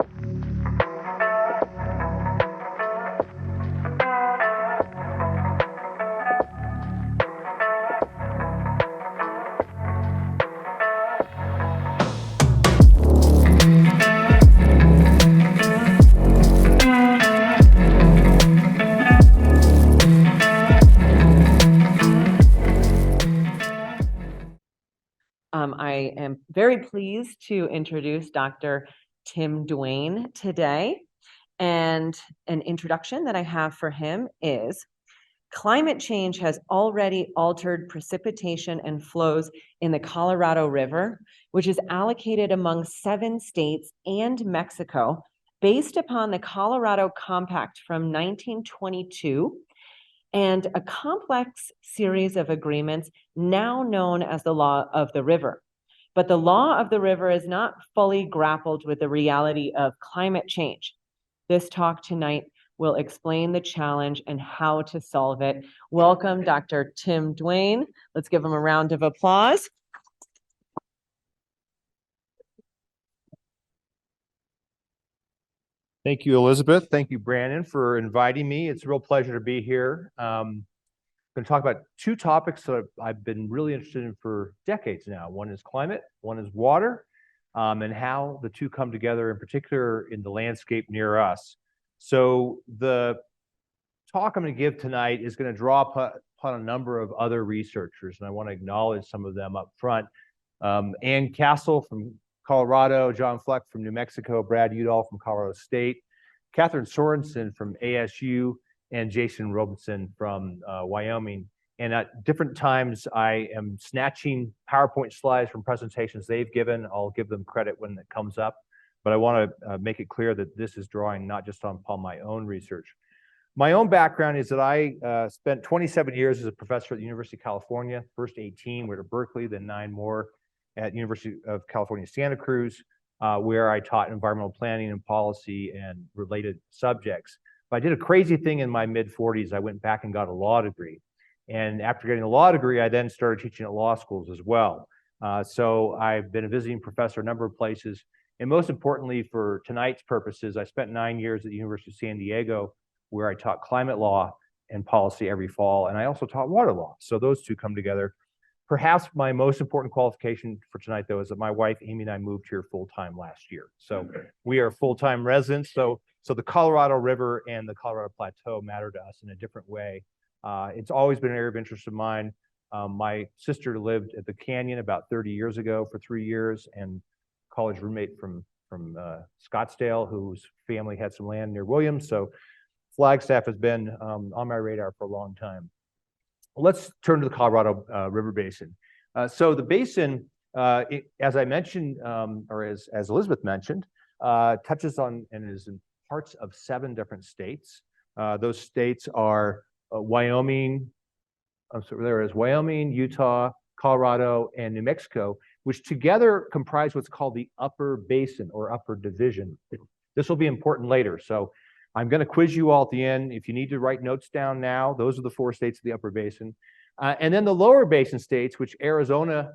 I am very pleased to introduce Dr. Tim Duane today. And an introduction that I have for him is climate change has already altered precipitation and flows in the Colorado River, which is allocated among 7 states and Mexico based upon the Colorado Compact from 1922 and a complex series of agreements now known as the Law of the River. But the Law of the River is not fully grappled with the reality of climate change. This talk tonight will explain the challenge and how to solve it. Welcome, Dr. Tim Duane. Let's give him a round of applause. Thank you, Elizabeth. Thank you, Brandon, for inviting me. It's a real pleasure to be here. I'm going to talk about 2 topics that I've been really interested in for decades now. One is climate, one is water, and how the 2 come together, in particular in the landscape near us. So the talk I'm going to give tonight is going to draw upon a number of other researchers, and I want to acknowledge some of them up front. Ann Castle from Colorado, John Fleck from New Mexico, Brad Udall from Colorado State, Catherine Sorensen from ASU, and Jason Robeson from Wyoming. And at different times, I am snatching PowerPoint slides from presentations they've given. I'll give them credit when it comes up. But I want to make it clear that this is drawing not just upon my own research. My own background is that I spent 27 years as a professor at the University of California, first 18 were at Berkeley, then 9 more at University of California, Santa Cruz, where I taught environmental planning and policy and related subjects. But I did a crazy thing in my mid-40s. I went back and got a law degree. And after getting a law degree, I then started teaching at law schools as well. So I've been a visiting professor a number of places. And most importantly, for tonight's purposes, I spent 9 years at the University of San Diego, where I taught climate law and policy every fall. And I also taught water law. So those 2 come together. Perhaps my most important qualification for tonight, though, is that my wife, Amy, and I moved here full-time last year. So we are full-time residents. So the Colorado River and the Colorado Plateau matter to us in a different way. It's always been an area of interest of mine. My sister lived at the Canyon about 30 years ago for 3 years, and college roommate from Scottsdale, whose family had some land near Williams. So Flagstaff has been on my radar for a long time. Let's turn to the Colorado River Basin. So the basin, as I mentioned, or as Elizabeth mentioned, touches on and is in parts of 7 different states. Those states are Wyoming, Wyoming, Utah, Colorado, and New Mexico, which together comprise what's called the upper basin or upper division. This will be important later. So I'm going to quiz you all at the end. If you need to write notes down now, those are the 4 states of the upper basin. And then the lower basin states, which Arizona,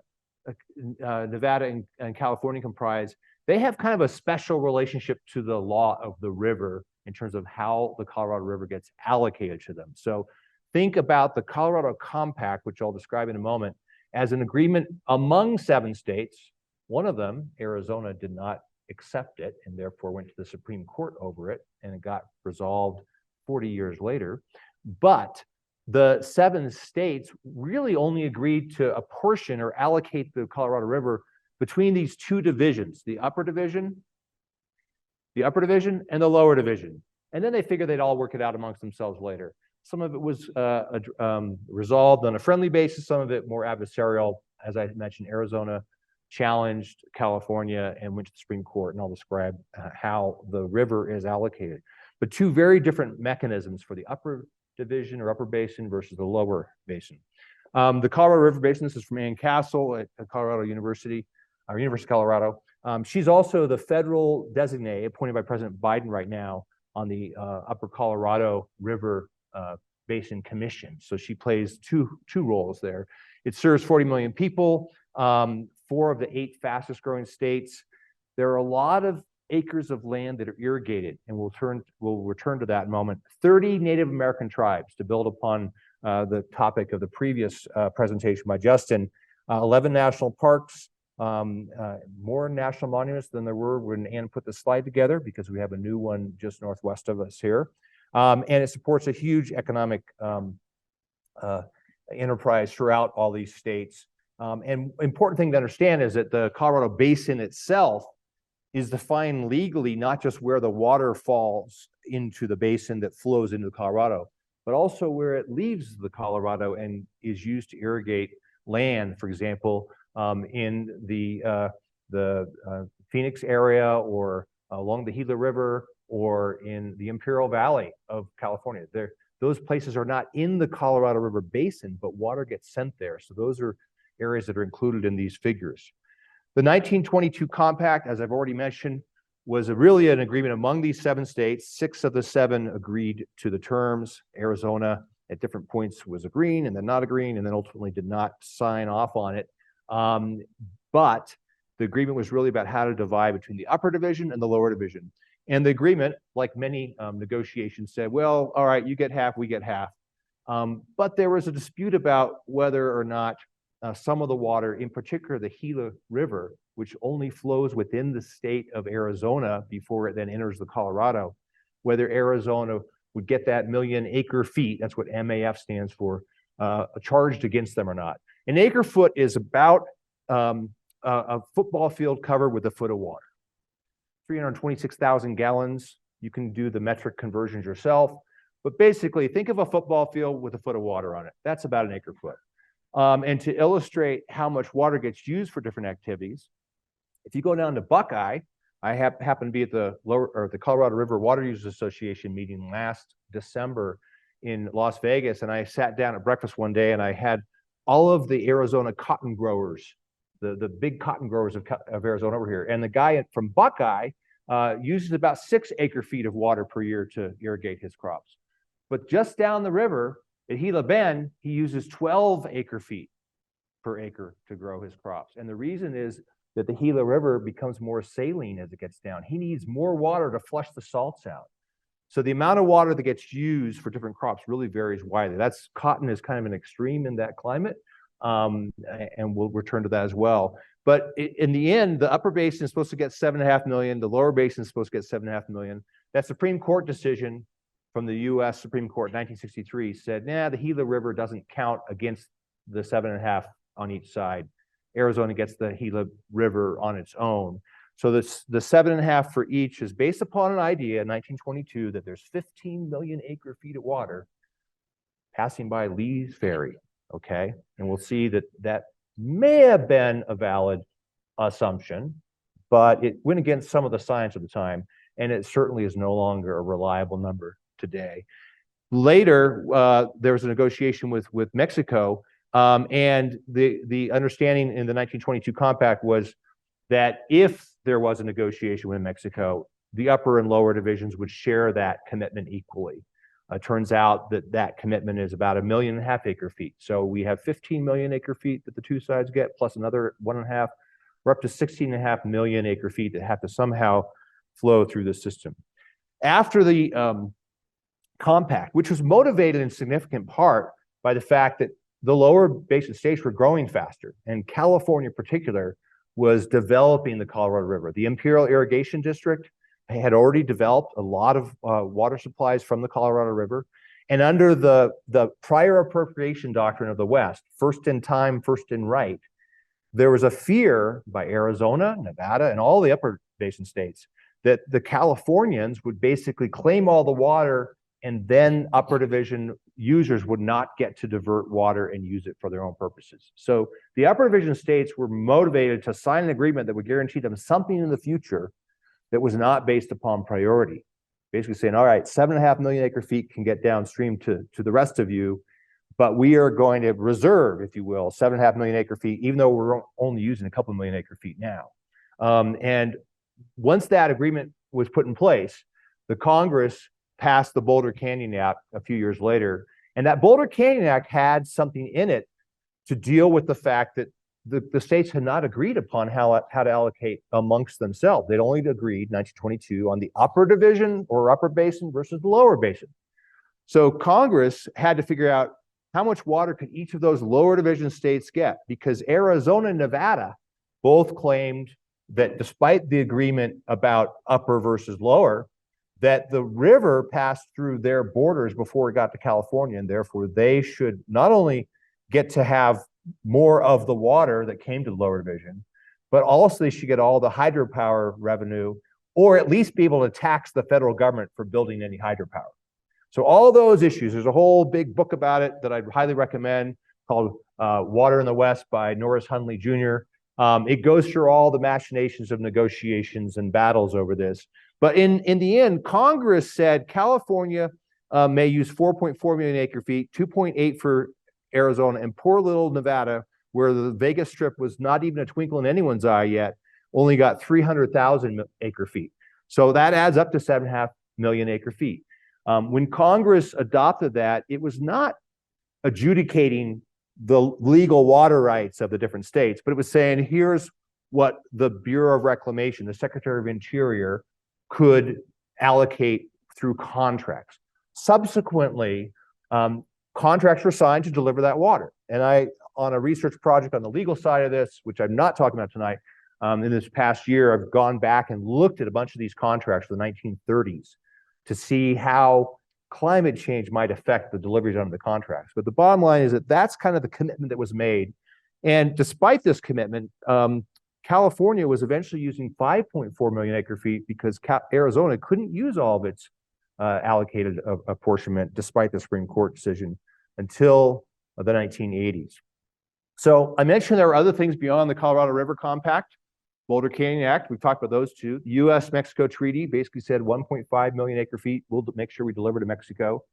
Nevada, and California comprise, they have kind of a special relationship to the law of the river in terms of how the Colorado River gets allocated to them. So think about the Colorado Compact, which I'll describe in a moment, as an agreement among 7 states. One of them, Arizona, did not accept it and therefore went to the Supreme Court over it, and it got resolved 40 years later. But the 7 states really only agreed to apportion or allocate the Colorado River between these 2 divisions, the upper division and the lower division. And then they figured they'd all work it out amongst themselves later. Some of it was resolved on a friendly basis, some of it more adversarial. As I mentioned, Arizona challenged California and went to the Supreme Court, and I'll describe how the river is allocated. But 2 very different mechanisms for the upper division or upper basin versus the lower basin. The Colorado River Basin, this is from Ann Castle at Colorado University, or University of Colorado. She's also the federal designee appointed by President Biden right now on the Upper Colorado River Basin Commission. So she plays two roles there. It serves 40 million people, 4 of the 8 fastest growing states. There are a lot of acres of land that are irrigated, and we'll return to that in a moment. 30 Native American tribes, to build upon the topic of the previous presentation by Justin. 11 national parks, more national monuments than there were when Ann put the slide together, because we have a new one just northwest of us here. And it supports a huge economic enterprise throughout all these states. And important thing to understand is that the Colorado Basin itself is defined legally, not just where the water falls into the basin that flows into the Colorado, but also where it leaves the Colorado and is used to irrigate land. For example, in the Phoenix area, or along the Gila River, or in the Imperial Valley of California. Those places are not in the Colorado River Basin, but water gets sent there. So those are areas that are included in these figures. The 1922 Compact, as I've already mentioned, was really an agreement among these 7 states. 6 of the 7 agreed to the terms. Arizona, at different points, was agreeing and then not agreeing, and then ultimately did not sign off on it. But the agreement was really about how to divide between the upper division and the lower division. And the agreement, like many negotiations, said, well, all right, you get half, we get half. But there was a dispute about whether or not some of the water, in particular the Gila River, which only flows within the state of Arizona before it then enters the Colorado, whether Arizona would get that million acre feet, that's what MAF stands for, charged against them or not. An acre foot is about a football field covered with a foot of water. 326,000 gallons. You can do the metric conversions yourself, but basically think of a football field with a foot of water on it. That's about an acre foot. And to illustrate how much water gets used for different activities, if you go down to Buckeye, I happened to be at the Colorado River Water Users Association meeting last December in Las Vegas, and I sat down at breakfast one day and I had all of the Arizona cotton growers, the big cotton growers of Arizona over here, and the guy from Buckeye uses about 6 acre feet of water per year to irrigate his crops. But just down the river at Gila Bend, he uses 12 acre feet per acre to grow his crops. And the reason is that the Gila River becomes more saline as it gets down. He needs more water to flush the salts out. So the amount of water that gets used for different crops really varies widely. Cotton is kind of an extreme in that climate, and we'll return to that as well. But in the end, the upper basin is supposed to get 7.5 million. The lower basin is supposed to get 7.5 million. That Supreme Court decision from the U.S. Supreme Court, 1963, said, nah, the Gila River doesn't count against the 7.5 on each side. Arizona gets the Gila River on its own. So the 7.5 for each is based upon an idea in 1922 that there's 15 million acre feet of water passing by Lee's Ferry, okay? And we'll see that that may have been a valid assumption, but it went against some of the science at the time, and it certainly is no longer a reliable number today. Later, there was a negotiation with Mexico, and the understanding in the 1922 Compact was that if there was a negotiation with Mexico, the upper and lower divisions would share that commitment equally. Turns out that that commitment is about 1.5 million acre feet. So we have 15 million acre feet that the two sides get, plus another 1.5. We're up to 16.5 million acre feet that have to somehow flow through the system. After the compact, which was motivated in significant part by the fact that the lower basin states were growing faster, and California in particular was developing the Colorado River. The Imperial Irrigation District had already developed a lot of water supplies from the Colorado River, and under the prior appropriation doctrine of the West, first in time, first in right, there was a fear by Arizona, Nevada, and all the upper basin states that the Californians would basically claim all the water, and then upper division users would not get to divert water and use it for their own purposes. So the upper division states were motivated to sign an agreement that would guarantee them something in the future that was not based upon priority. Basically saying, all right, 7.5 million acre feet can get downstream to the rest of you, but we are going to reserve, if you will, 7.5 million acre feet, even though we're only using a couple million acre feet now. And once that agreement was put in place, the Congress passed the Boulder Canyon Act a few years later. And that Boulder Canyon Act had something in it to deal with the fact that the states had not agreed upon how to allocate amongst themselves. They'd only agreed 1922 on the upper division or upper basin versus the lower basin. So Congress had to figure out how much water could each of those lower division states get, because Arizona and Nevada both claimed that despite the agreement about upper versus lower, that the river passed through their borders before it got to California, and therefore they should not only get to have more of the water that came to the lower division, but also they should get all the hydropower revenue, or at least be able to tax the federal government for building any hydropower. So all those issues, there's a whole big book about it that I'd highly recommend called Water in the West by Norris Hundley Jr. It goes through all the machinations of negotiations and battles over this. But in the end, Congress said California may use 4.4 million acre feet, 2.8 for Arizona, and poor little Nevada, where the Vegas Strip was not even a twinkle in anyone's eye yet, only got 300,000 acre feet. So that adds up to 7.5 million acre feet. When Congress adopted that, it was not adjudicating the legal water rights of the different states, but it was saying, here's what the Bureau of Reclamation, the Secretary of Interior, could allocate through contracts. Subsequently, contracts were signed to deliver that water. And I, on a research project on the legal side of this, which I'm not talking about tonight, in this past year, I've gone back and looked at a bunch of these contracts from the 1930s to see how climate change might affect the deliveries under the contracts. But the bottom line is that that's kind of the commitment that was made. And despite this commitment, California was eventually using 5.4 million acre feet because Arizona couldn't use all of its allocated apportionment despite the Supreme Court decision until the 1980s. So I mentioned there are other things beyond the Colorado River Compact. Boulder Canyon Act, we've talked about those two. The U.S.-Mexico Treaty basically said 1.5 million acre feet, we'll make sure we deliver to Mexico.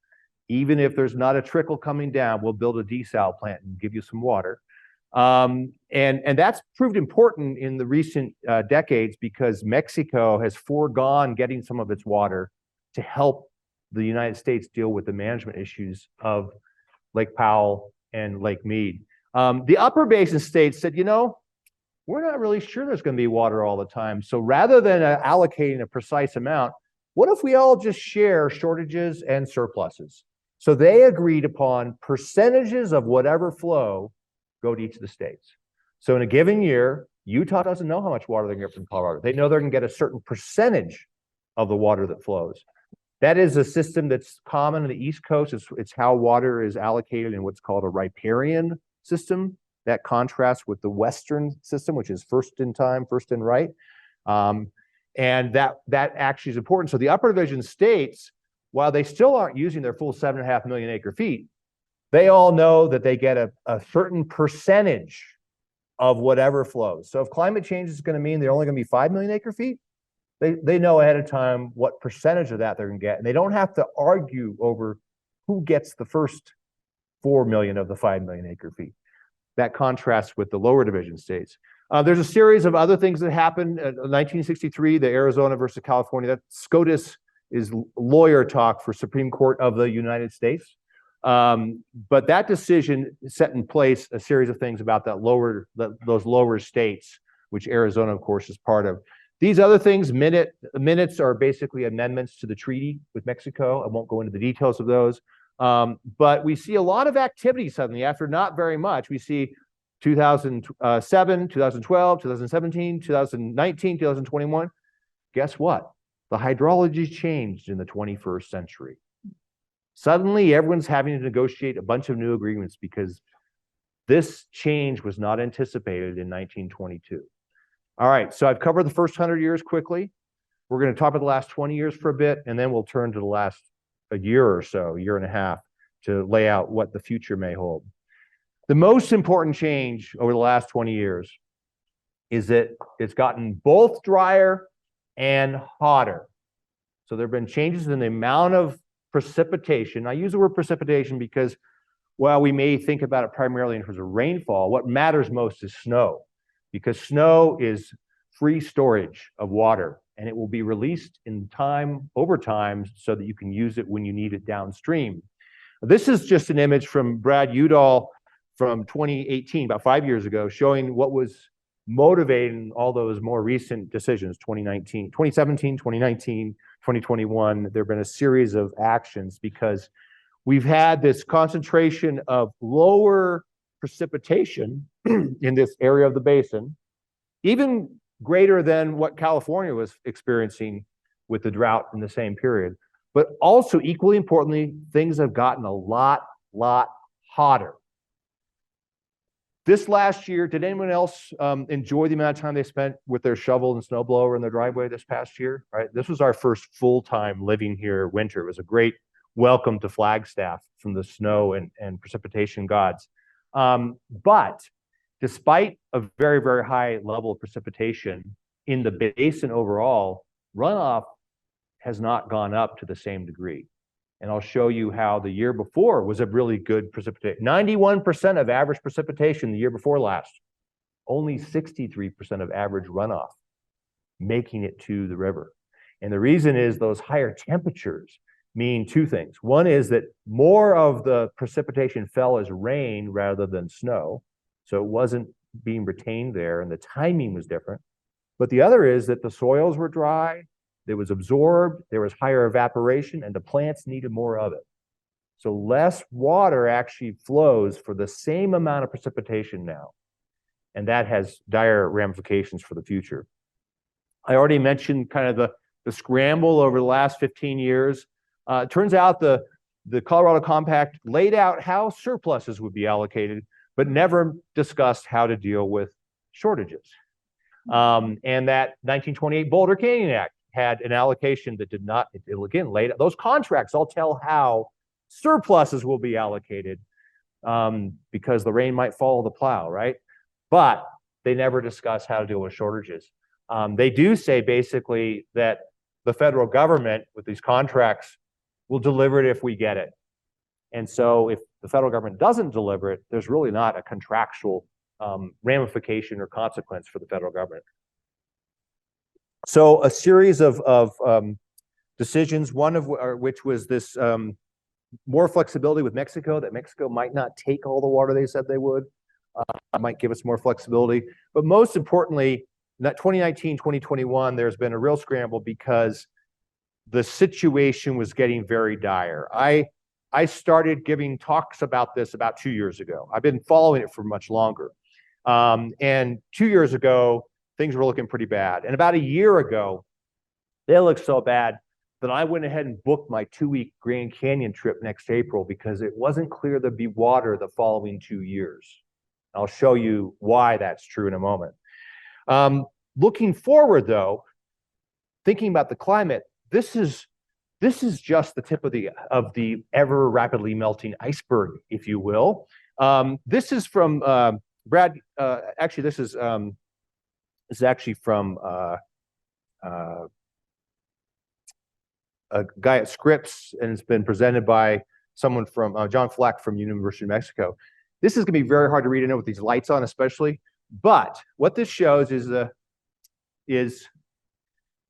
Even if there's not a trickle coming down, we'll build a desal plant and give you some water. And that's proved important in the recent decades because Mexico has foregone getting some of its water to help the United States deal with the management issues of Lake Powell and Lake Mead. The upper basin states said, you know, we're not really sure there's going to be water all the time. So rather than allocating a precise amount, what if we all just share shortages and surpluses? So they agreed upon percentages of whatever flow go to each of the states. So in a given year, Utah doesn't know how much water they're going to get from Colorado. They know they're going to get a certain percentage of the water that flows. That is a system that's common on the East Coast. It's how water is allocated in what's called a riparian system. That contrasts with the Western system, which is first in time, first in right. And that actually is important. So the upper division states, while they still aren't using their full 7.5 million acre feet, they all know that they get a certain percentage of whatever flows. So if climate change is going to mean they're only going to be 5 million acre feet, they know ahead of time what percentage of that they're going to get. And they don't have to argue over who gets the first 4 million of the 5 million acre feet. That contrasts with the lower division states. There's a series of other things that happened. In 1963, the Arizona versus California, that SCOTUS is lawyer talk for Supreme Court of the United States. But that decision set in place a series of things about those lower states, which Arizona, of course, is part of. These other things, minutes are basically amendments to the treaty with Mexico. I won't go into the details of those. But we see a lot of activity suddenly after not very much. We see 2007, 2012, 2017, 2019, 2021. Guess what? The hydrology changed in the 21st century. Suddenly, everyone's having to negotiate a bunch of new agreements because this change was not anticipated in 1922. All right, so I've covered the first 100 years quickly. We're going to talk about the last 20 years for a bit, and then we'll turn to the last a year or so, a year and a half, to lay out what the future may hold. The most important change over the last 20 years is that it's gotten both drier and hotter. So there have been changes in the amount of precipitation. I use the word precipitation because while we may think about it primarily in terms of rainfall, what matters most is snow, because snow is free storage of water, and it will be released in time, over time, so that you can use it when you need it downstream. This is just an image from Brad Udall from 2018, about 5 years ago, showing what was motivating all those more recent decisions, 2019, 2017, 2019, 2021. There have been a series of actions because we've had this concentration of lower precipitation in this area of the basin, even greater than what California was experiencing with the drought in the same period. But also, equally importantly, things have gotten a lot hotter. This last year, did anyone else enjoy the amount of time they spent with their shovel and snowblower in their driveway this past year? Right, this was our first full-time living here winter. It was a great welcome to Flagstaff from the snow and precipitation gods. But despite a very high level of precipitation in the basin overall, runoff has not gone up to the same degree. And I'll show you how the year before was a really good precipitation. 91% of average precipitation the year before last. Only 63% of average runoff making it to the river. And the reason is those higher temperatures mean two things. One is that more of the precipitation fell as rain rather than snow. So it wasn't being retained there and the timing was different. But the other is that the soils were dry, it was absorbed, there was higher evaporation, and the plants needed more of it. So less water actually flows for the same amount of precipitation now. And that has dire ramifications for the future. I already mentioned kind of the scramble over the last 15 years. It turns out the Colorado Compact laid out how surpluses would be allocated, but never discussed how to deal with shortages. And that 1928 Boulder Canyon Act had an allocation that did not, it again laid out, those contracts all tell how surpluses will be allocated because the rain might follow the plow, right? But they never discuss how to deal with shortages. They do say basically that the federal government with these contracts will deliver it if we get it. And so if the federal government doesn't deliver it, there's really not a contractual ramification or consequence for the federal government. So a series of decisions, one of which was this more flexibility with Mexico, that Mexico might not take all the water they said they would, might give us more flexibility. But most importantly, 2019, 2021, there's been a real scramble because the situation was getting very dire. I started giving talks about this about 2 years ago. I've been following it for much longer. And 2 years ago, things were looking pretty bad. And about a year ago, they looked so bad that I went ahead and booked my 2-week Grand Canyon trip next April because it wasn't clear there'd be water the following 2 years. I'll show you why that's true in a moment. Looking forward, though, thinking about the climate, this is just the tip of the ever rapidly melting iceberg, if you will. This is from Brad. Actually, this is actually from a guy at Scripps, and it's been presented by someone from John Fleck from University of Mexico. This is going to be very hard to read, I know, with these lights on, especially. But what this shows is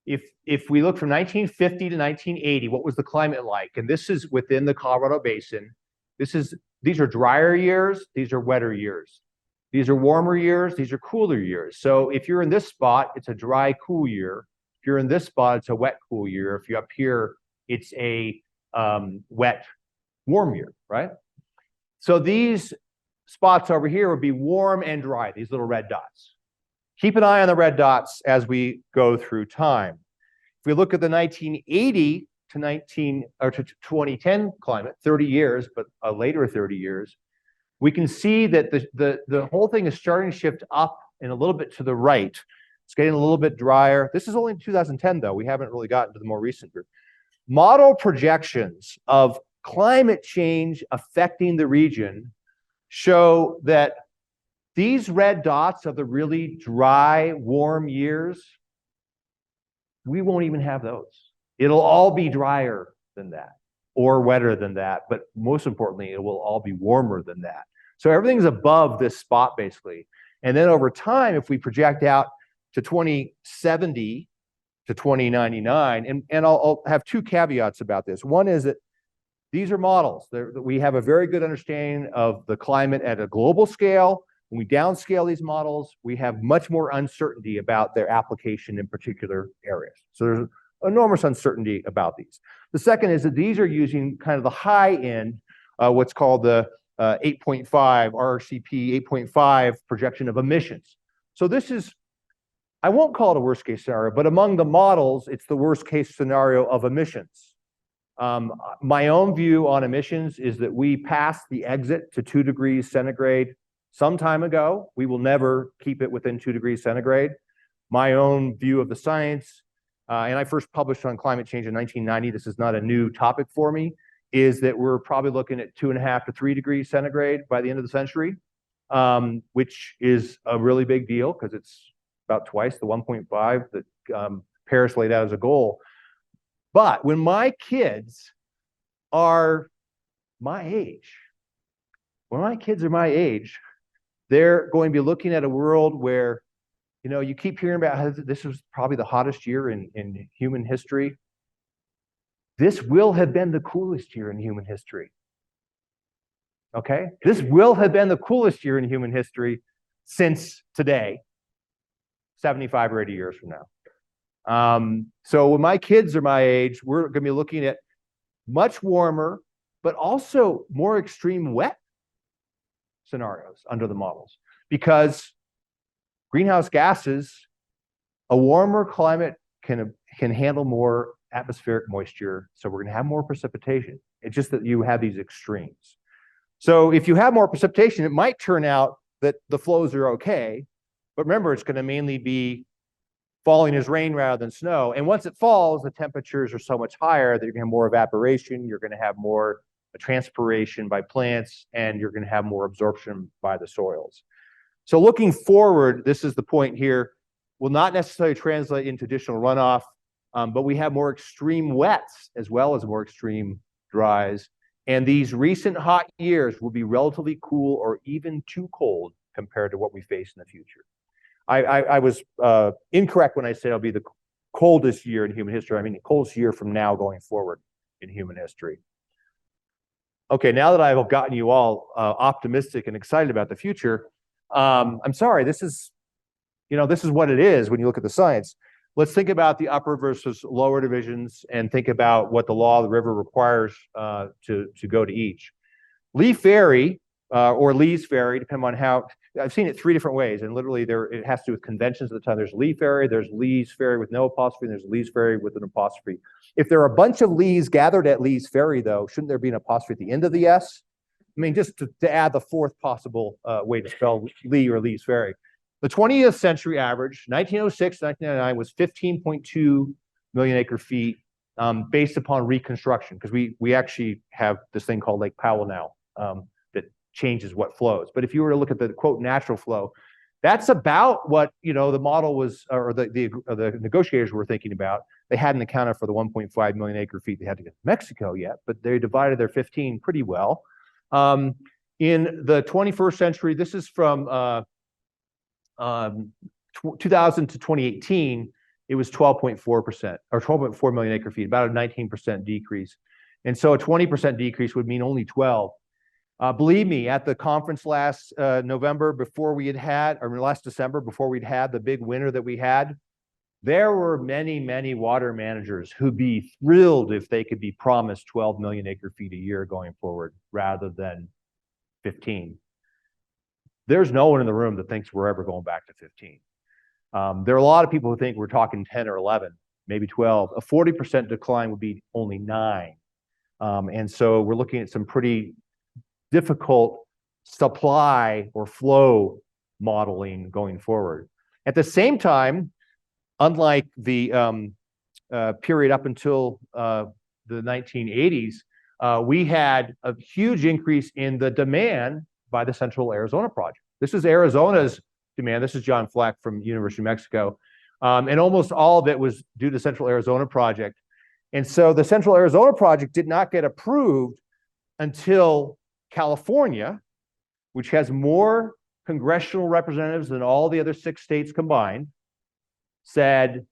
if we look from 1950 to 1980, what was the climate like? And this is within the Colorado Basin. These are drier years. These are wetter years. These are warmer years. These are cooler years. So if you're in this spot, it's a dry, cool year. If you're in this spot, it's a wet, cool year. If you're up here, it's a wet, warm year, right? So these spots over here would be warm and dry, these little red dots. Keep an eye on the red dots as we go through time. If we look at the 1980 to 2010 climate, 30 years, but a later 30 years, we can see that the whole thing is starting to shift up and a little bit to the right. It's getting a little bit drier. This is only 2010, though. We haven't really gotten to the more recent group. Model projections of climate change affecting the region show that these red dots are the really dry, warm years. We won't even have those. It'll all be drier than that or wetter than that. But most importantly, it will all be warmer than that. So everything's above this spot, basically. And then over time, if we project out to 2070 to 2099, and I'll have two caveats about this. One is that these are models. We have a very good understanding of the climate at a global scale. When we downscale these models, we have much more uncertainty about their application in particular areas. So there's enormous uncertainty about these. The second is that these are using kind of the high end, what's called the 8.5, RRCP 8.5 projection of emissions. So this is, I won't call it a worst case scenario, but among the models, it's the worst case scenario of emissions. My own view on emissions is that we passed the exit to 2 degrees centigrade some time ago. We will never keep it within 2 degrees centigrade. My own view of the science, and I first published on climate change in 1990, this is not a new topic for me, is that we're probably looking at 2.5 to 3 degrees centigrade by the end of the century, which is a really big deal because it's about twice the 1.5 that Paris laid out as a goal. But when my kids are my age, they're going to be looking at a world where, you know, you keep hearing about how this was probably the hottest year in human history. This will have been the coolest year in human history. Okay? This will have been the coolest year in human history since today, 75 or 80 years from now. So when my kids are my age, we're going to be looking at much warmer, but also more extreme wet scenarios under the models, because greenhouse gases, a warmer climate can handle more atmospheric moisture, so we're going to have more precipitation. It's just that you have these extremes. So if you have more precipitation, it might turn out that the flows are okay, but remember, it's going to mainly be falling as rain rather than snow. And once it falls, the temperatures are so much higher that you're going to have more evaporation, you're going to have more transpiration by plants, and you're going to have more absorption by the soils. So looking forward, this is the point here, will not necessarily translate into additional runoff, but we have more extreme wets as well as more extreme dries. And these recent hot years will be relatively cool or even too cold compared to what we face in the future. I was incorrect when I said it'll be the coldest year in human history. I mean the coldest year from now going forward in human history. Okay, now that I've gotten you all optimistic and excited about the future, I'm sorry, this is what it is when you look at the science. Let's think about the upper versus lower divisions and think about what the law of the river requires to go to each. Lee Ferry, or Lee's Ferry, depending on how, I've seen it 3 different ways, and literally it has to do with conventions at the time. There's Lee Ferry, there's Lee's Ferry with no apostrophe, and there's Lee's Ferry with an apostrophe. If there are a bunch of Lees gathered at Lee's Ferry, though, shouldn't there be an apostrophe at the end of the S? I mean, just to add the 4th possible way to spell Lee or Lee's Ferry. The 20th century average, 1906 to 1999, was 15.2 million acre feet based upon reconstruction, because we actually have this thing called Lake Powell now that changes what flows. But if you were to look at the quote natural flow, that's about what the model was, or the negotiators were thinking about. They hadn't accounted for the 1.5 million acre feet they had to get to Mexico yet, but they divided their 15 pretty well. In the 21st century, this is from 2000 to 2018, it was 12.4%, or 12.4 million acre feet, about a 19% decrease. And so a 20% decrease would mean only 12. Believe me, at the conference last November, last December, before we'd had the big winter that we had, there were many, many water managers who'd be thrilled if they could be promised 12 million acre feet a year going forward rather than 15. There's no one in the room that thinks we're ever going back to 15. There are a lot of people who think we're talking 10 or 11, maybe 12. A 40% decline would be only 9. And so we're looking at some pretty difficult supply or flow modeling going forward. At the same time, unlike the period up until the 1980s, we had a huge increase in the demand by the Central Arizona Project. This is Arizona's demand. This is John Fleck from University of Mexico. And almost all of it was due to the Central Arizona Project. And so the Central Arizona Project did not get approved until California, which has more congressional representatives than all the other 6 states combined, said,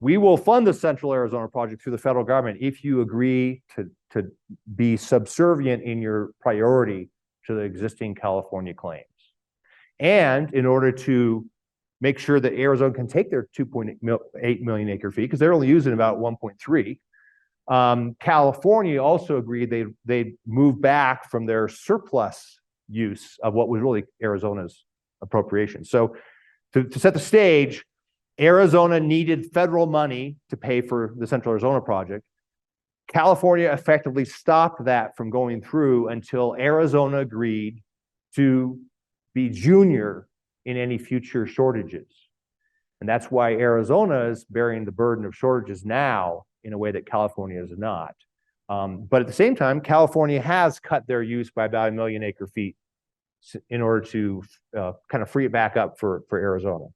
we will fund the Central Arizona project through the federal government if you agree to be subservient in your priority to the existing California claims. And in order to make sure that Arizona can take their 2.8 million acre feet, because they're only using about 1.3, California also agreed they'd move back from their surplus use of what was really Arizona's appropriation. So to set the stage, Arizona needed federal money to pay for the Central Arizona project. California effectively stopped that from going through until Arizona agreed to be junior in any future shortages. And that's why Arizona is bearing the burden of shortages now in a way that California is not. But at the same time, California has cut their use by about 1 million acre feet in order to kind of free it back up for Arizona.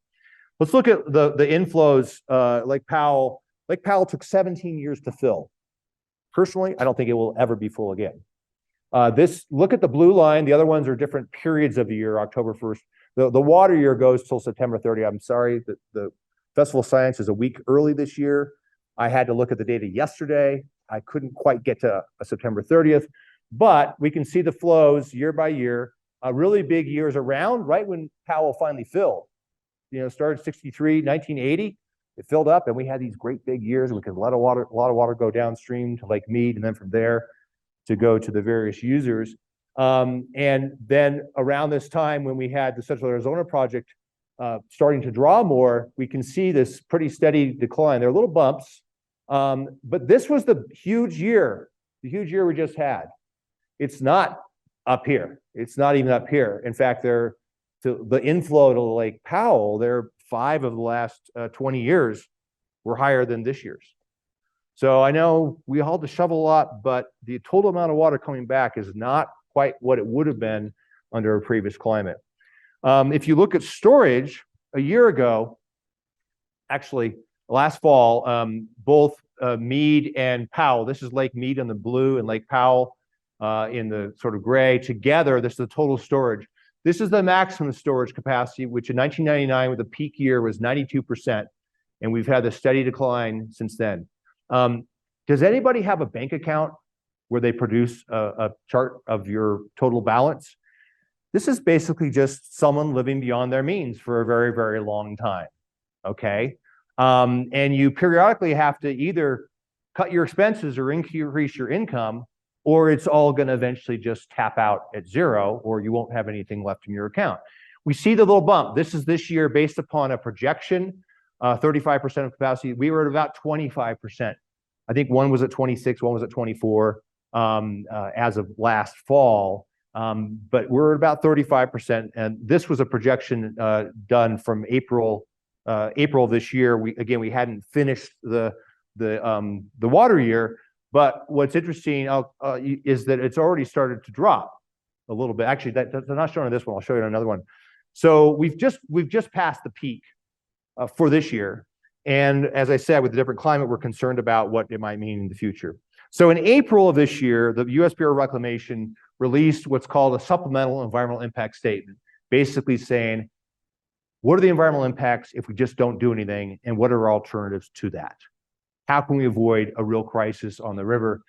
Let's look at the inflows. Lake Powell took 17 years to fill. Personally, I don't think it will ever be full again. Look at the blue line. The other ones are different periods of the year. October 1st. The water year goes till September 30th. I'm sorry that the Festival of Science is a week early this year. I had to look at the data yesterday. I couldn't quite get to September 30th, but we can see the flows year by year. Really big years around right when Powell finally filled. Started 63, 1980. It filled up, and we had these great big years. We could let a lot of water go downstream to Lake Mead, and then from there to go to the various users. And then around this time, when we had the Central Arizona project starting to draw more, we can see this pretty steady decline. There are little bumps, but this was the huge year we just had. It's not up here. It's not even up here. In fact, the inflow to Lake Powell, 5 of the last 20 years were higher than this year's. So I know we hauled the shovel a lot, but the total amount of water coming back is not quite what it would have been under a previous climate. If you look at storage, a year ago, actually last fall, both Mead and Powell, this is Lake Mead in the blue and Lake Powell in the sort of gray, together, this is the total storage. This is the maximum storage capacity, which in 1999 with the peak year was 92%, and we've had a steady decline since then. Does anybody have a bank account where they produce a chart of your total balance? This is basically just someone living beyond their means for a very, very long time, okay? And you periodically have to either cut your expenses or increase your income, or it's all gonna eventually just tap out at zero, or you won't have anything left in your account. We see the little bump. This is this year based upon a projection, 35% of capacity. We were at about 25%. I think one was at 26, one was at 24 as of last fall. But we're at about 35%, and this was a projection done from April this year. We hadn't finished the water year, but what's interesting is that it's already started to drop a little bit. Actually, that's not shown on this one. I'll show you on another one. So we've just passed the peak for this year, and as I said, with the different climate, we're concerned about what it might mean in the future. So in April of this year, the U.S. Bureau of Reclamation released what's called a supplemental environmental impact statement, basically saying, what are the environmental impacts if we just don't do anything, and what are our alternatives to that? How can we avoid a real crisis on the river?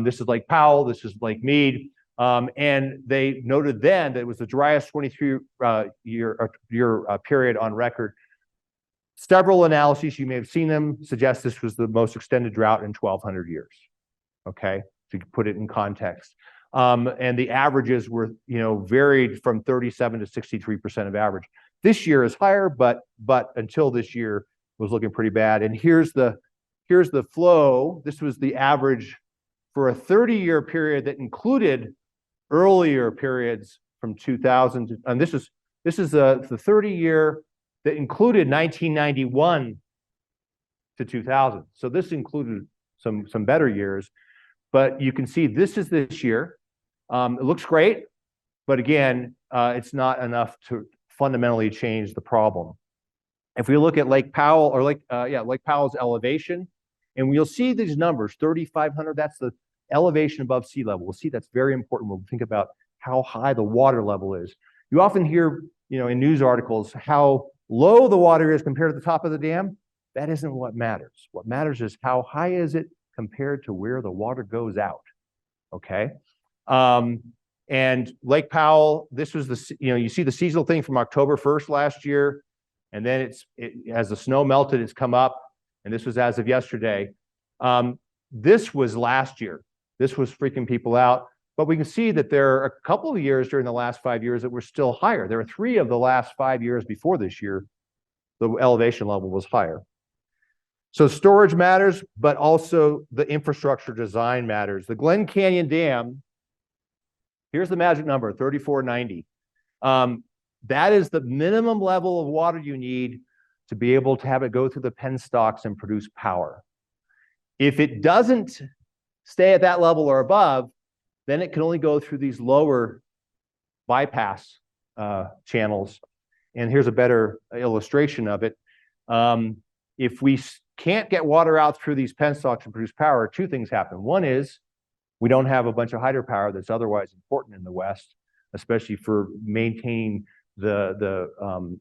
This is Lake Powell, this is Lake Mead, and they noted then that it was the driest 23-year period on record. Several analyses, you may have seen them, suggest this was the most extended drought in 1,200 years, okay, to put it in context. And the averages were, varied from 37 to 63% of average. This year is higher, but until this year was looking pretty bad. And here's the flow. This was the average for a 30-year period that included earlier periods from 2000 to, and this is the 30-year that included 1991 to 2000. So this included some better years, but you can see this is this year. It looks great, but again, it's not enough to fundamentally change the problem. If we look at Lake Powell, or Lake Powell's elevation, and we'll see these numbers, 3,500, that's the elevation above sea level. We'll see that's very important when we think about how high the water level is. You often hear, in news articles, how low the water is compared to the top of the dam. That isn't what matters. What matters is how high is it compared to where the water goes out, okay? And Lake Powell, this was the, you see the seasonal thing from October 1st last year, and then as the snow melted, it's come up, and this was as of yesterday. This was last year. This was freaking people out. But we can see that there are a couple of years during the last 5 years that were still higher. There are 3 of the last 5 years before this year, the elevation level was higher. So storage matters, but also the infrastructure design matters. The Glen Canyon Dam, here's the magic number, 3490. That is the minimum level of water you need to be able to have it go through the penstocks and produce power. If it doesn't stay at that level or above, then it can only go through these lower bypass channels. And here's a better illustration of it. If we can't get water out through these penstocks and produce power, 2 things happen. One is we don't have a bunch of hydropower that's otherwise important in the West, especially for maintaining the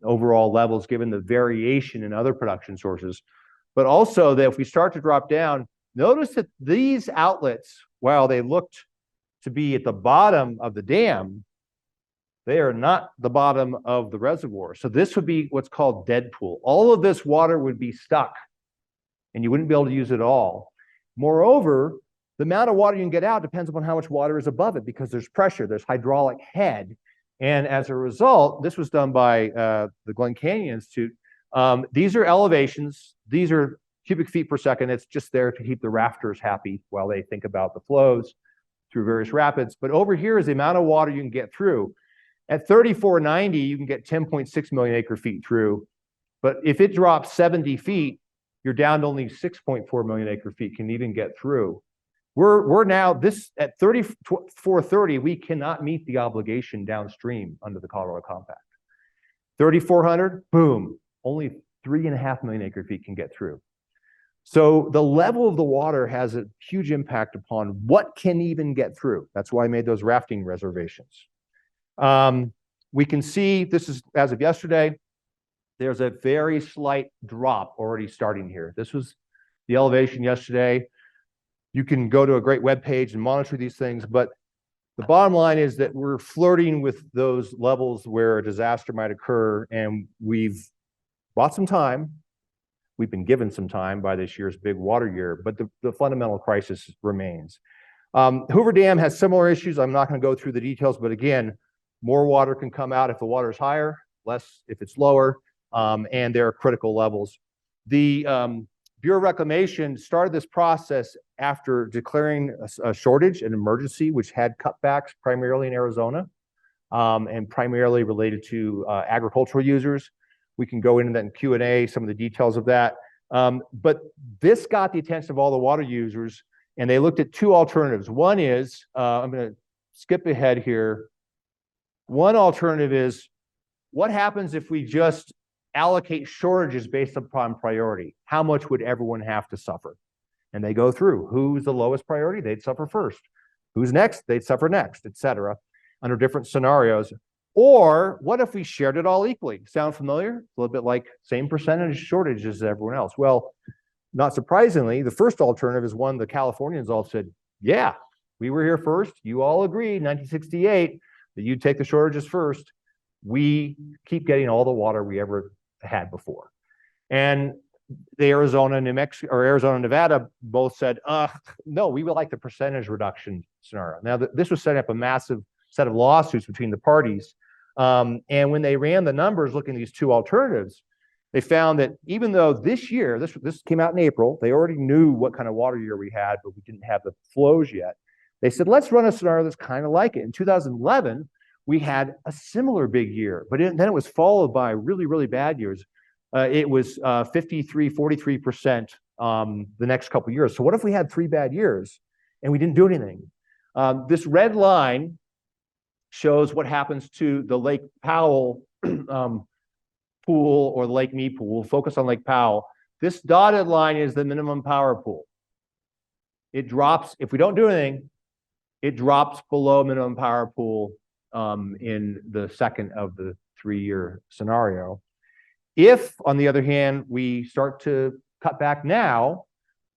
overall levels given the variation in other production sources. But also that if we start to drop down, notice that these outlets, while they looked to be at the bottom of the dam, they are not the bottom of the reservoir. So this would be what's called dead pool. All of this water would be stuck and you wouldn't be able to use it all. Moreover, the amount of water you can get out depends upon how much water is above it because there's pressure, there's hydraulic head. And as a result, this was done by the Glen Canyon Institute. These are elevations. These are cubic feet per second. It's just there to keep the rafters happy while they think about the flows through various rapids. But over here is the amount of water you can get through. At 3490, you can get 10.6 million acre feet through. But if it drops 70 feet, you're down to only 6.4 million acre feet can even get through. We're now, this at 3430, we cannot meet the obligation downstream under the Colorado Compact. 3400, boom, only 3.5 million acre feet can get through. So the level of the water has a huge impact upon what can even get through. That's why I made those rafting reservations. We can see, this is as of yesterday, there's a very slight drop already starting here. This was the elevation yesterday. You can go to a great web page and monitor these things, but the bottom line is that we're flirting with those levels where a disaster might occur, and we've bought some time. We've been given some time by this year's big water year, but the fundamental crisis remains. Hoover Dam has similar issues. I'm not going to go through the details, but again, more water can come out if the water is higher, less if it's lower, and there are critical levels. The Bureau of Reclamation started this process after declaring a shortage, an emergency, which had cutbacks primarily in Arizona and primarily related to agricultural users. We can go into that in Q&A, some of the details of that. But this got the attention of all the water users, and they looked at 2 alternatives. One is, I'm going to skip ahead here. One alternative is, what happens if we just allocate shortages based upon priority? How much would everyone have to suffer? And they go through who's the lowest priority, they'd suffer first. Who's next, they'd suffer next, et cetera, under different scenarios. Or what if we shared it all equally? Sound familiar? A little bit like same percentage shortage as everyone else. Well, not surprisingly, the first alternative is one the Californians all said, yeah, we were here first. You all agreed, 1968, that you'd take the shortages first. We keep getting all the water we ever had before. And the Arizona, New Mexico, or Arizona, Nevada both said, no, we would like the percentage reduction scenario. Now, this was setting up a massive set of lawsuits between the parties. And when they ran the numbers looking at these 2 alternatives, they found that even though this year, this came out in April, they already knew what kind of water year we had, but we didn't have the flows yet. They said, let's run a scenario that's kind of like it. In 2011, we had a similar big year, but then it was followed by really, really bad years. It was 53, 43% the next couple of years. So what if we had 3 bad years and we didn't do anything? This red line shows what happens to the Lake Powell pool or the Lake Mead pool. We'll focus on Lake Powell. This dotted line is the minimum power pool. It drops, if we don't do anything, it drops below minimum power pool in the second of the 3-year scenario. If, on the other hand, we start to cut back now,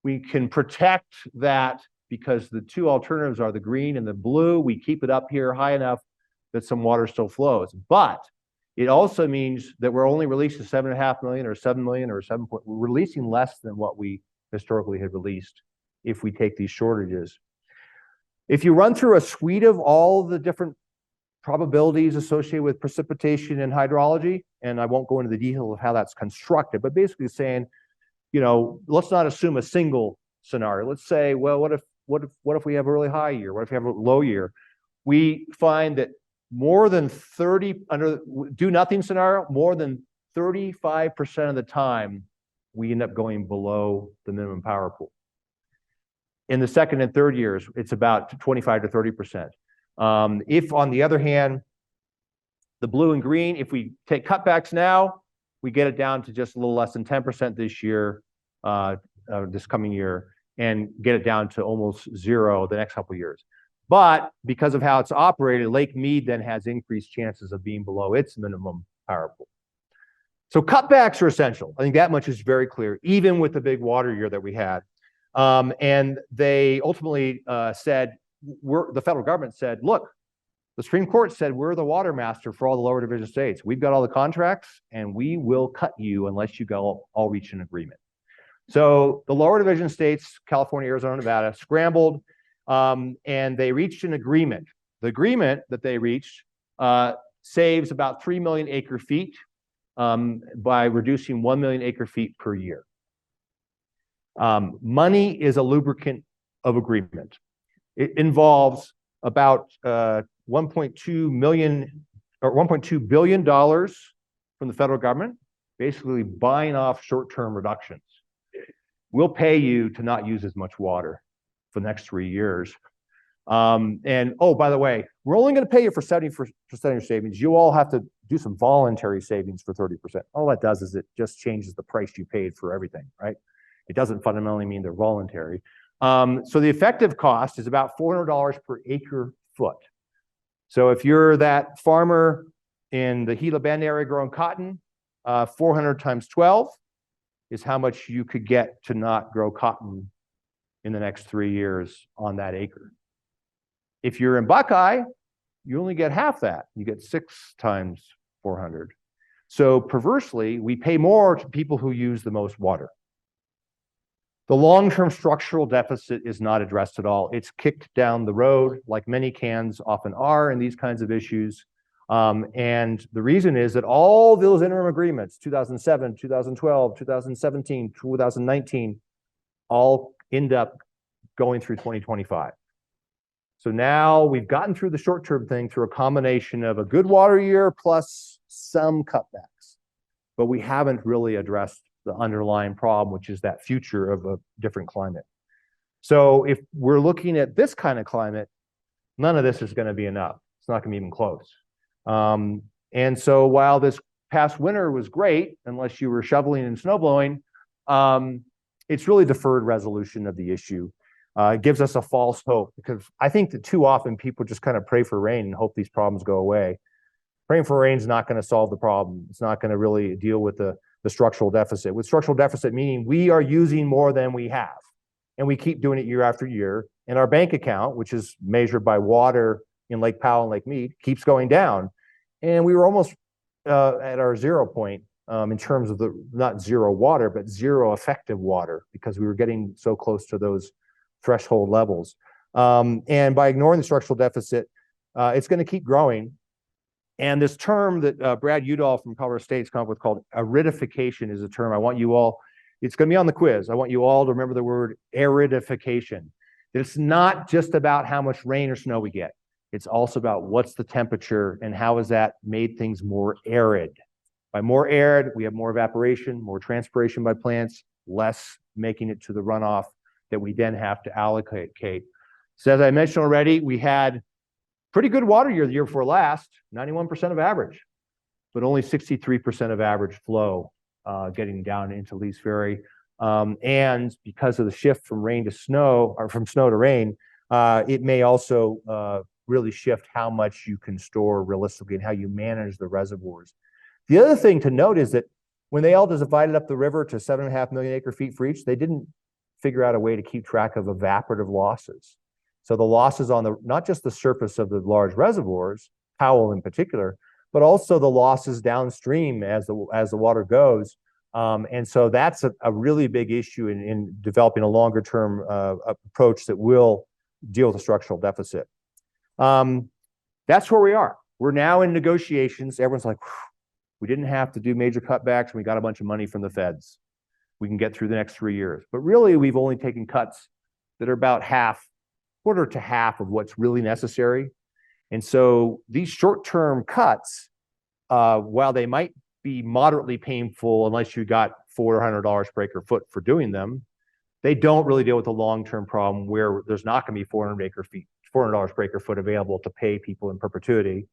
we can protect that because the two alternatives are the green and the blue. We keep it up here high enough that some water still flows. But it also means that we're only releasing 7.5 million or 7 million or 7 point. We're releasing less than what we historically had released if we take these shortages. If you run through a suite of all the different probabilities associated with precipitation and hydrology, and I won't go into the detail of how that's constructed, but basically saying, you know, let's not assume a single scenario. Let's say, well, what if we have a really high year? What if we have a low year? We find that more than 30 under do nothing scenario, more than 35% of the time, we end up going below the minimum power pool. In the second and third years, it's about 25 to 30%. If, on the other hand, the blue and green, if we take cutbacks now, we get it down to just a little less than 10% this year, this coming year, and get it down to almost zero the next couple of years. But because of how it's operated, Lake Mead then has increased chances of being below its minimum power pool. So cutbacks are essential. I think that much is very clear, even with the big water year that we had. And they ultimately said, the federal government said, look, the Supreme Court said we're the water master for all the lower division states. We've got all the contracts, and we will cut you unless you go all reach an agreement. So the lower division states, California, Arizona, Nevada, scrambled, and they reached an agreement. The agreement that they reached saves about 3 million acre feet by reducing 1 million acre feet per year. Money is a lubricant of agreement. It involves about 1.2 million or $1.2 billion from the federal government, basically buying off short-term reductions. We'll pay you to not use as much water for the next 3 years. And oh, by the way, we're only going to pay you for 70% of your savings. You all have to do some voluntary savings for 30%. All that does is it just changes the price you paid for everything, right? It doesn't fundamentally mean they're voluntary. So the effective cost is about $400 per acre foot. So if you're that farmer in the Gila Bend area growing cotton, 400 times 12 is how much you could get to not grow cotton in the next 3 years on that acre. If you're in Buckeye, you only get half that. You get 6 times 400. So perversely, we pay more to people who use the most water. The long-term structural deficit is not addressed at all. It's kicked down the road, like many cans often are in these kinds of issues. And the reason is that all those interim agreements, 2007, 2012, 2017, 2019, all end up going through 2025. So now we've gotten through the short-term thing through a combination of a good water year plus some cutbacks, but we haven't really addressed the underlying problem, which is that future of a different climate. So if we're looking at this kind of climate, none of this is going to be enough. It's not going to be even close. And so while this past winter was great, unless you were shoveling and snowblowing, it's really deferred resolution of the issue. It gives us a false hope, because I think that too often people just kind of pray for rain and hope these problems go away. Praying for rain is not going to solve the problem. It's not going to really deal with the structural deficit. With structural deficit meaning we are using more than we have, and we keep doing it year after year. And our bank account, which is measured by water in Lake Powell and Lake Mead, keeps going down. And we were almost at our 0 point in terms of the not zero water, but zero effective water, because we were getting so close to those threshold levels. And by ignoring the structural deficit, it's going to keep growing. And this term that Brad Udall from Colorado State's come up with called aridification is a term I want you all, it's going to be on the quiz. I want you all to remember the word aridification. It's not just about how much rain or snow we get. It's also about what's the temperature and how has that made things more arid. By more arid, we have more evaporation, more transpiration by plants, less making it to the runoff that we then have to allocate. So as I mentioned already, we had pretty good water year the year before last, 91% of average, but only 63% of average flow getting down into Lee's Ferry. And because of the shift from rain to snow, or from snow to rain, it may also really shift how much you can store realistically and how you manage the reservoirs. The other thing to note is that When they all divided up the river to 7.5 million acre feet for each, they didn't figure out a way to keep track of evaporative losses. So the losses on the, not just the surface of the large reservoirs, Powell in particular, but also the losses downstream as the water goes. And so that's a really big issue in developing a longer term approach that will deal with the structural deficit. That's where we are. We're now in negotiations. Everyone's like, we didn't have to do major cutbacks, and we got a bunch of money from the feds. We can get through the next 3 years. But really, we've only taken cuts that are about quarter to half of what's really necessary. And so these short-term cuts, while they might be moderately painful unless you got $400 per acre foot for doing them, they don't really deal with the long-term problem where there's not going to be $400 per acre foot available to pay people in perpetuity,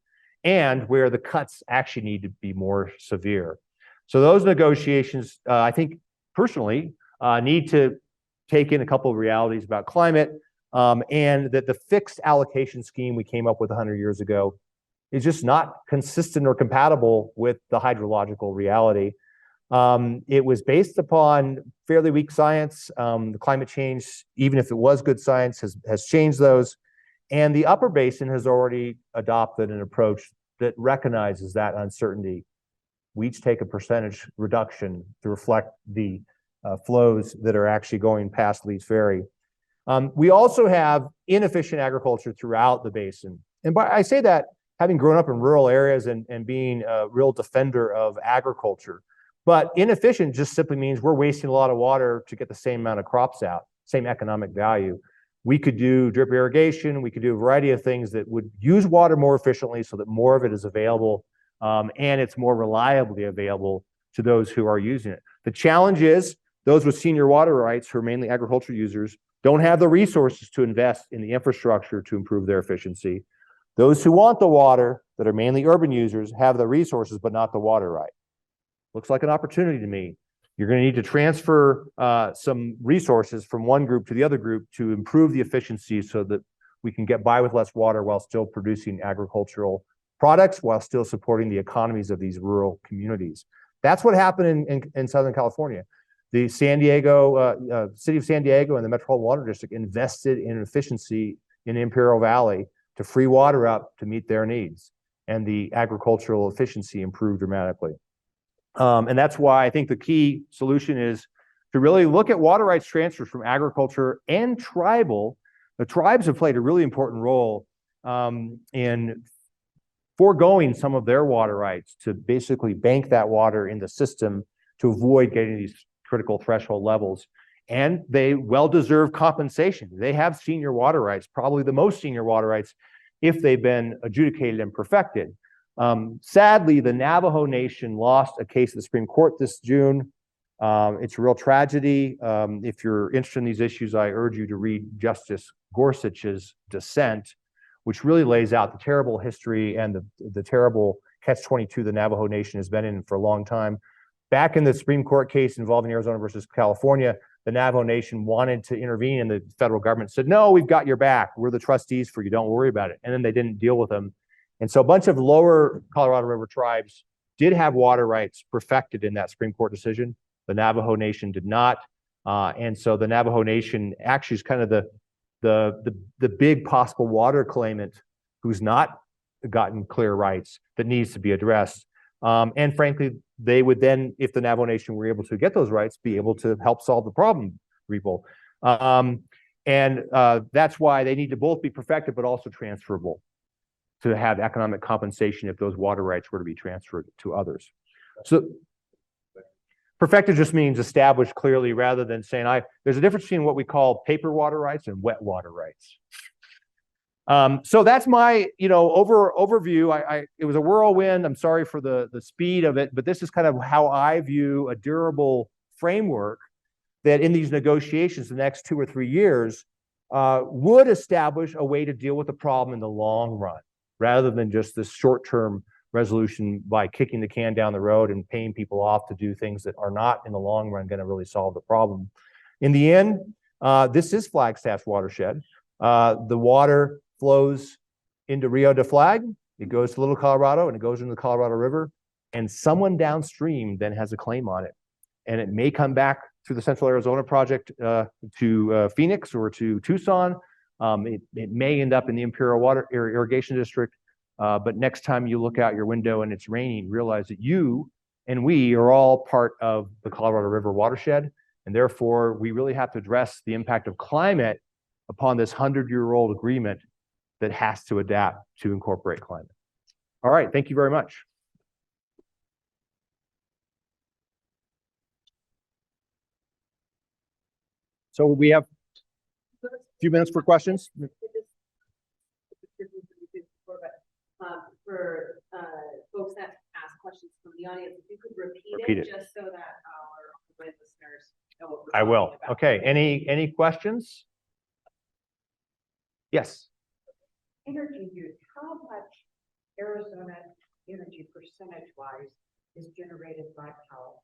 and where the cuts actually need to be more severe. So those negotiations, I think personally, need to take in a couple of realities about climate, and that the fixed allocation scheme we came up with 100 years ago is just not consistent or compatible with the hydrological reality. It was based upon fairly weak science. The climate change, even if it was good science, has changed those. And the upper basin has already adopted an approach that recognizes that uncertainty. We each take a percentage reduction to reflect the flows that are actually going past Lee's Ferry. We also have inefficient agriculture throughout the basin. And I say that having grown up in rural areas and being a real defender of agriculture. But inefficient just simply means we're wasting a lot of water to get the same amount of crops out, same economic value. We could do drip irrigation. We could do a variety of things that would use water more efficiently so that more of it is available, and it's more reliably available to those who are using it. The challenge is those with senior water rights, who are mainly agriculture users, don't have the resources to invest in the infrastructure to improve their efficiency. Those who want the water, that are mainly urban users, have the resources but not the water right. Looks like an opportunity to me. You're going to need to transfer some resources from one group to the other group to improve the efficiency so that we can get by with less water while still producing agricultural products, while still supporting the economies of these rural communities. That's what happened in Southern California. The city of San Diego and the Metropolitan Water District invested in efficiency in the Imperial Valley to free water up to meet their needs. And the agricultural efficiency improved dramatically. And that's why I think the key solution is to really look at water rights transfers from agriculture and tribal. The tribes have played a really important role in foregoing some of their water rights to basically bank that water in the system to avoid getting these critical threshold levels. And they well-deserve compensation. They have senior water rights, probably the most senior water rights, if they've been adjudicated and perfected. Sadly, the Navajo Nation lost a case at the Supreme Court this June. It's a real tragedy. If you're interested in these issues, I urge you to read Justice Gorsuch's dissent, which really lays out the terrible history and the terrible catch-22 the Navajo Nation has been in for a long time. Back in the Supreme Court case involving Arizona versus California, the Navajo Nation wanted to intervene, and the federal government said, no, we've got your back. We're the trustees for you. Don't worry about it. And then they didn't deal with them. And so a bunch of lower Colorado River tribes did have water rights perfected in that Supreme Court decision. The Navajo Nation did not. And so the Navajo Nation actually is kind of the big possible water claimant who's not gotten clear rights that needs to be addressed. And frankly, they would then, if the Navajo Nation were able to get those rights, be able to help solve the problem, people. And that's why they need to both be perfected, but also transferable to have economic compensation if those water rights were to be transferred to others. So perfected just means established clearly, rather than saying, there's a difference between what we call paper water rights and wet water rights. So that's my, overview. It was a whirlwind. I'm sorry for the speed of it, but this is kind of how I view a durable framework that in these negotiations the next 2 or 3 years would establish a way to deal with the problem in the long run, rather than just this short-term resolution by kicking the can down the road and paying people off to do things that are not in the long run going to really solve the problem. In the end, this is Flagstaff's watershed. The water flows into Rio de Flag. It goes to Little Colorado and it goes into the Colorado River. and someone downstream then has a claim on it. And it may come back through the Central Arizona project to Phoenix or to Tucson. It may end up in the Imperial Water Irrigation District. But next time you look out your window and it's raining, realize that you and we are all part of the Colorado River watershed. And therefore, we really have to address the impact of climate upon this 100-year-old agreement that has to adapt to incorporate climate. All right, thank you very much. So we have a few minutes for questions. For folks that ask questions from the audience, if you could Repeat it. just so that our listeners know what we're I will. talking about. Okay, any questions? Yes. Energy use, how much Arizona energy percentage-wise is generated by Powell?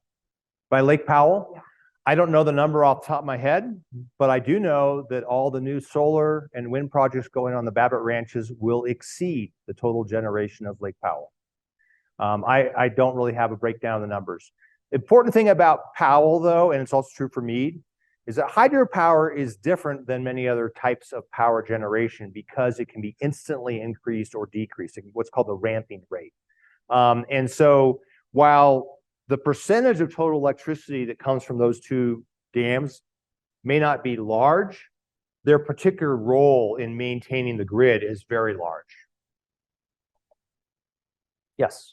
By Lake Powell? Yeah. I don't know the number off the top of my head, but I do know that all the new solar and wind projects going on the Babbitt ranches will exceed the total generation of Lake Powell. I don't really have a breakdown of the numbers. Important thing about Powell, though, and it's also true for Meade, is that hydropower is different than many other types of power generation because it can be instantly increased or decreased, what's called the ramping rate. And so while the percentage of total electricity that comes from those two dams may not be large, their particular role in maintaining the grid is very large. Yes.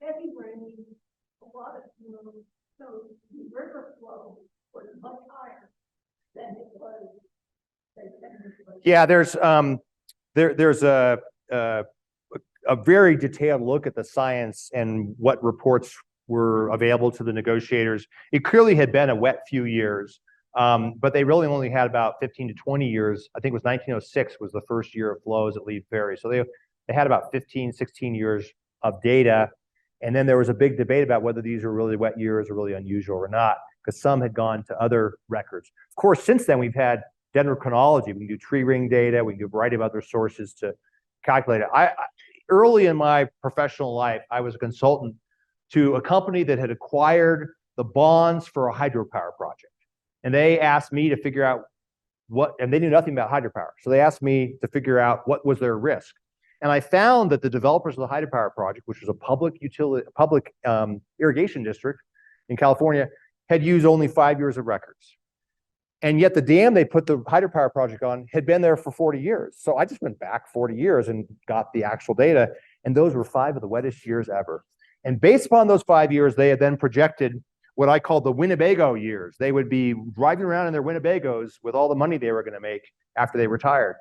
Heavy rain, a lot of snow, so the river flow was much higher than it was. Yeah, there's a very detailed look at the science and what reports were available to the negotiators. It clearly had been a wet few years, but they really only had about 15 to 20 years. I think it was 1906 was the first year of flows at Lead Ferry. So they had about 15, 16 years of data. And then there was a big debate about whether these are really wet years or really unusual or not, because some had gone to other records. Of course, since then, we've had dendrochronology. We can do tree ring data. We can do a variety of other sources to calculate it. Early in my professional life, I was a consultant to a company that had acquired the bonds for a hydropower project. And they asked me to figure out and they knew nothing about hydropower. So they asked me to figure out what was their risk. And I found that the developers of the hydropower project, which was a public irrigation district in California, had used only 5 years of records. And yet the dam they put the hydropower project on had been there for 40 years. So I just went back 40 years and got the actual data. And those were 5 of the wettest years ever. And based upon those 5 years, they had then projected what I call the Winnebago years. They would be driving around in their Winnebagos with all the money they were going to make after they retired.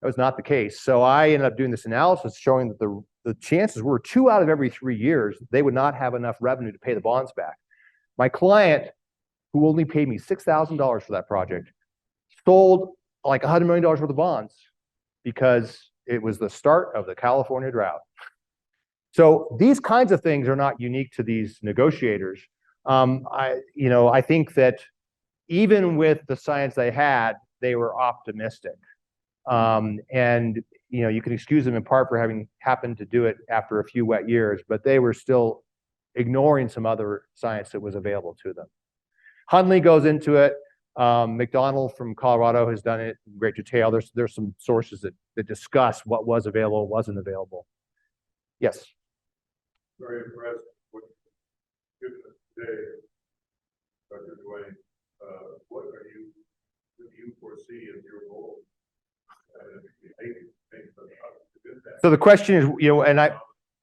That was not the case. So I ended up doing this analysis showing that the chances were 2 out of every 3 years, they would not have enough revenue to pay the bonds back. My client, who only paid me $6,000 for that project, sold like $100 million worth of bonds because it was the start of the California drought. So these kinds of things are not unique to these negotiators. I think that even with the science they had, they were optimistic. And you can excuse them in part for having happened to do it after a few wet years, but they were still ignoring some other science that was available to them. Hunley goes into it. McDonald from Colorado has done it in great detail. There's some sources that discuss what was available, wasn't available. Yes. Very impressed with what you've given us today, Dr. Duane. What do you foresee as your goal? So the question is, and I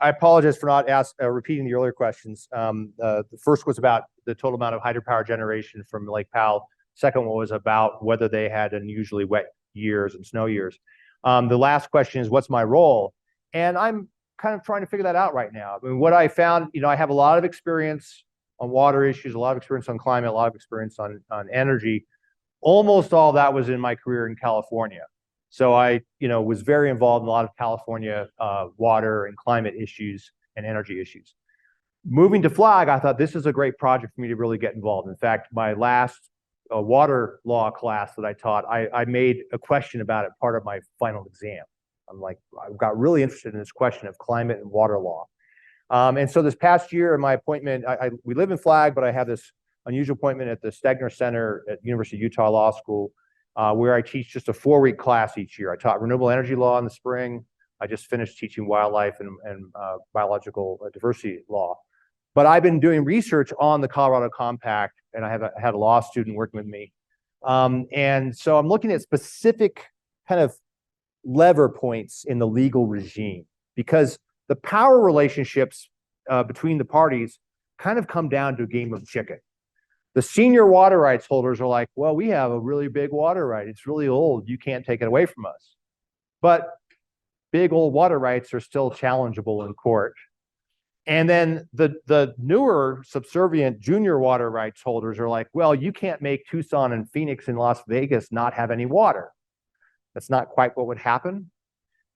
apologize for not repeating the earlier questions. The first was about the total amount of hydropower generation from Lake Powell. Second one was about whether they had unusually wet years and snow years. The last question is, what's my role? And I'm kind of trying to figure that out right now. I mean, what I found, I have a lot of experience on water issues, a lot of experience on climate, a lot of experience on energy. Almost all that was in my career in California. So I, was very involved in a lot of California water and climate issues and energy issues. Moving to Flag, I thought this is a great project for me to really get involved. In fact, my last water law class that I taught, I made a question about it part of my final exam. I'm like, I got really interested in this question of climate and water law. And so this past year in my appointment, we live in Flag, but I have this unusual appointment at the Stegner Center at University of Utah Law School, where I teach just a 4-week class each year. I taught renewable energy law in the spring. I just finished teaching wildlife and biological diversity law. But I've been doing research on the Colorado Compact, and I had a law student working with me. And so I'm looking at specific kind of lever points in the legal regime, because the power relationships between the parties kind of come down to a game of chicken. The senior water rights holders are like, well, we have a really big water right. It's really old. You can't take it away from us. But big old water rights are still challengeable in court. And then the newer subservient junior water rights holders are like, well, you can't make Tucson and Phoenix and Las Vegas not have any water. That's not quite what would happen,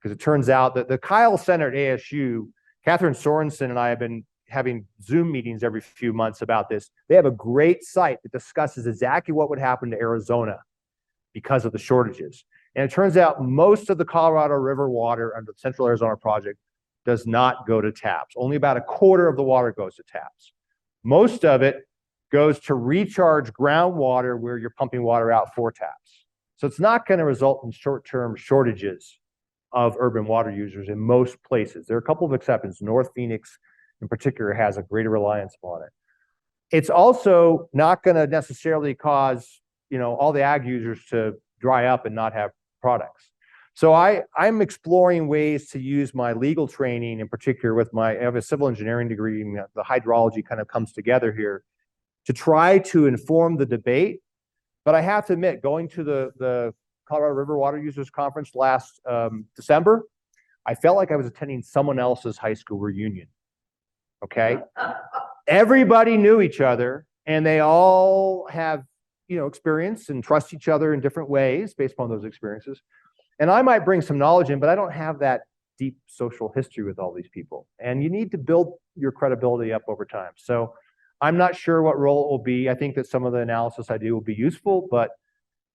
because it turns out that the Kyle Center at ASU, Catherine Sorensen and I have been having Zoom meetings every few months about this. They have a great site that discusses exactly what would happen to Arizona because of the shortages. And it turns out most of the Colorado River water under the Central Arizona Project does not go to taps. Only about a quarter of the water goes to taps. Most of it goes to recharge groundwater where you're pumping water out for taps. So it's not going to result in short-term shortages of urban water users in most places. There are a couple of exceptions. North Phoenix in particular has a greater reliance on it. It's also not going to necessarily cause, all the ag users to dry up and not have products. So I'm exploring ways to use my legal training, in particular I have a civil engineering degree, and the hydrology kind of comes together here, to try to inform the debate. But I have to admit, going to the Colorado River Water Users Conference last December, I felt like I was attending someone else's high school reunion. Okay? Everybody knew each other, and they all have, experience and trust each other in different ways based upon those experiences. And I might bring some knowledge in, but I don't have that deep social history with all these people. And you need to build your credibility up over time. So I'm not sure what role it will be. I think that some of the analysis I do will be useful, but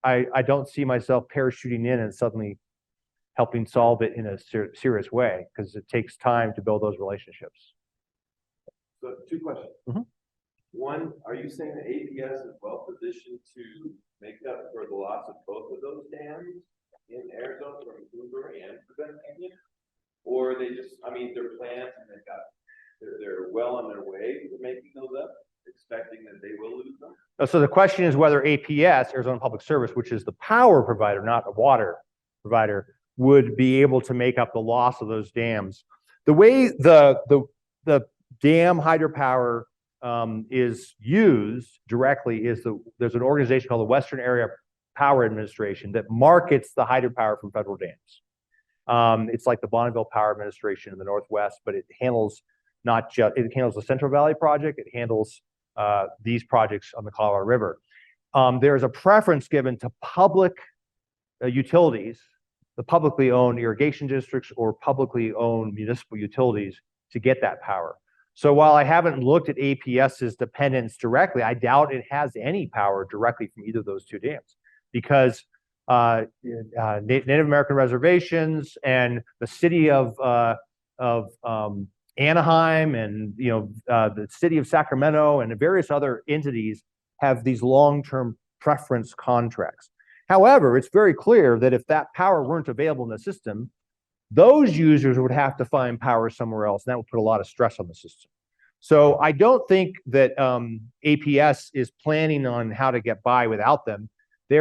I don't see myself parachuting in and suddenly helping solve it in a serious way, because it takes time to build those relationships. So 2 questions. Mm-hmm. One, are you saying that APS is well positioned to make up for the loss of both of those dams in Arizona, from Blueberry and Prevent Canyon? Or are they just, they're plans and they're well on their way to making those up, expecting that they will lose them? So the question is whether APS, Arizona Public Service, which is the power provider, not a water provider, would be able to make up the loss of those dams. The way the dam hydropower is used directly is there's an organization called the Western Area Power Administration that markets the hydropower from federal dams. It's like the Bonneville Power Administration in the Northwest, but it handles it handles the Central Valley Project. It handles these projects on the Colorado River. There's a preference given to public utilities, the publicly owned irrigation districts or publicly owned municipal utilities, to get that power. So while I haven't looked at APS's dependence directly, I doubt it has any power directly from either of those 2 dams, because Native American reservations and the city of Anaheim and the city of Sacramento and various other entities have these long-term preference contracts. However, it's very clear that if that power weren't available in the system, those users would have to find power somewhere else, and that would put a lot of stress on the system. So I don't think that APS is planning on how to get by without them. They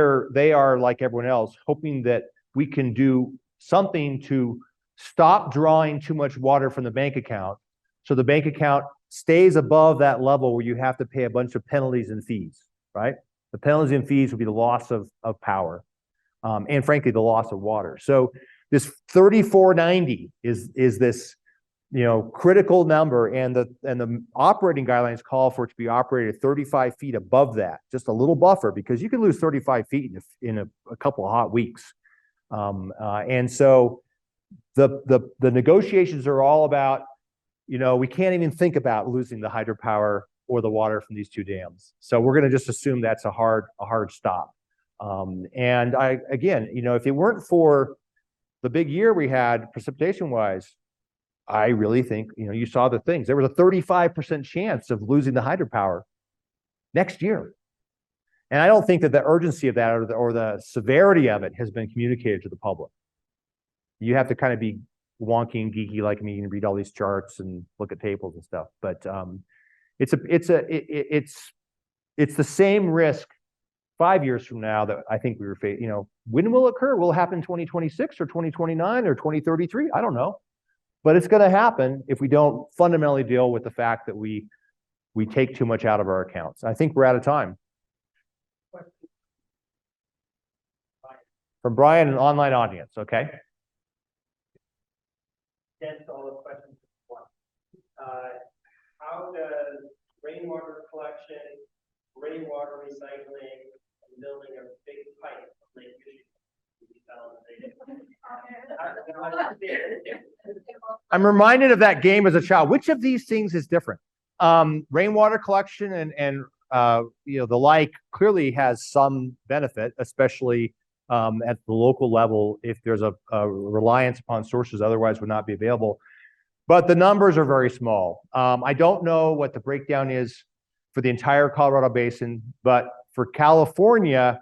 are, like everyone else, hoping that we can do something to stop drawing too much water from the bank account, so the bank account stays above that level where you have to pay a bunch of penalties and fees, right? The penalties and fees would be the loss of power, and frankly, the loss of water. So this 3490 is this critical number, and the operating guidelines call for it to be operated 35 feet above that, just a little buffer, because you can lose 35 feet in a couple of hot weeks. And so the negotiations are all about, we can't even think about losing the hydropower or the water from these 2 dams. So we're going to just assume that's a hard stop. And again, if it weren't for the big year we had precipitation wise, I really think, you saw the things. There was a 35% chance of losing the hydropower next year. And I don't think that the urgency of that or the severity of it has been communicated to the public. You have to kind of be wonky and geeky like me and read all these charts and look at tables and stuff. But it's the same risk 5 years from now that I think we were facing. When will it occur? Will it happen in 2026 or 2029 or 2033? I don't know. But it's going to happen if we don't fundamentally deal with the fact that we take too much out of our accounts. I think we're out of time. From Brian, an online audience, okay? Against all the questions at once. How does rainwater collection, rainwater recycling, and building a big pipe from Lake Michigan? I'm reminded of that game as a child. Which of these things is different? Rainwater collection and the like clearly has some benefit, especially at the local level if there's a reliance upon sources otherwise would not be available. But the numbers are very small. I don't know what the breakdown is for the entire Colorado Basin, but for California,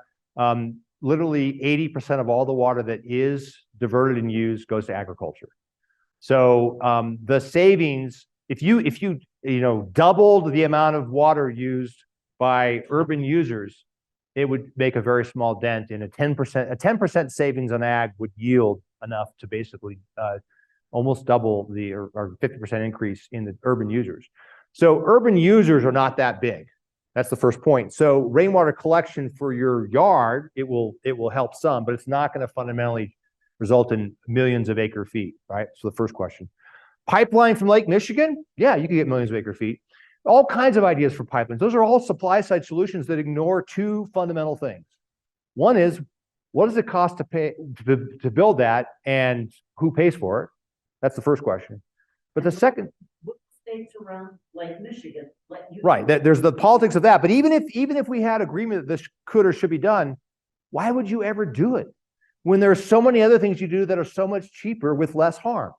literally 80% of all the water that is diverted and used goes to agriculture. So the savings, if you doubled the amount of water used by urban users, it would make a very small dent in a 10% savings on ag would yield enough to basically almost double or 50% increase in the urban users. So urban users are not that big. That's the first point. So rainwater collection for your yard, it will help some, but it's not going to fundamentally result in millions of acre feet, right? So the first question. Pipeline from Lake Michigan? Yeah, you can get millions of acre feet. All kinds of ideas for pipelines. Those are all supply side solutions that ignore 2 fundamental things. One is, what does it cost to pay to build that, and who pays for it? That's the first question. But the second, what states around Lake Michigan let you? right, there's the politics of that. But even if we had agreement that this could or should be done, why would you ever do it when there are so many other things you do that are so much cheaper with less harm?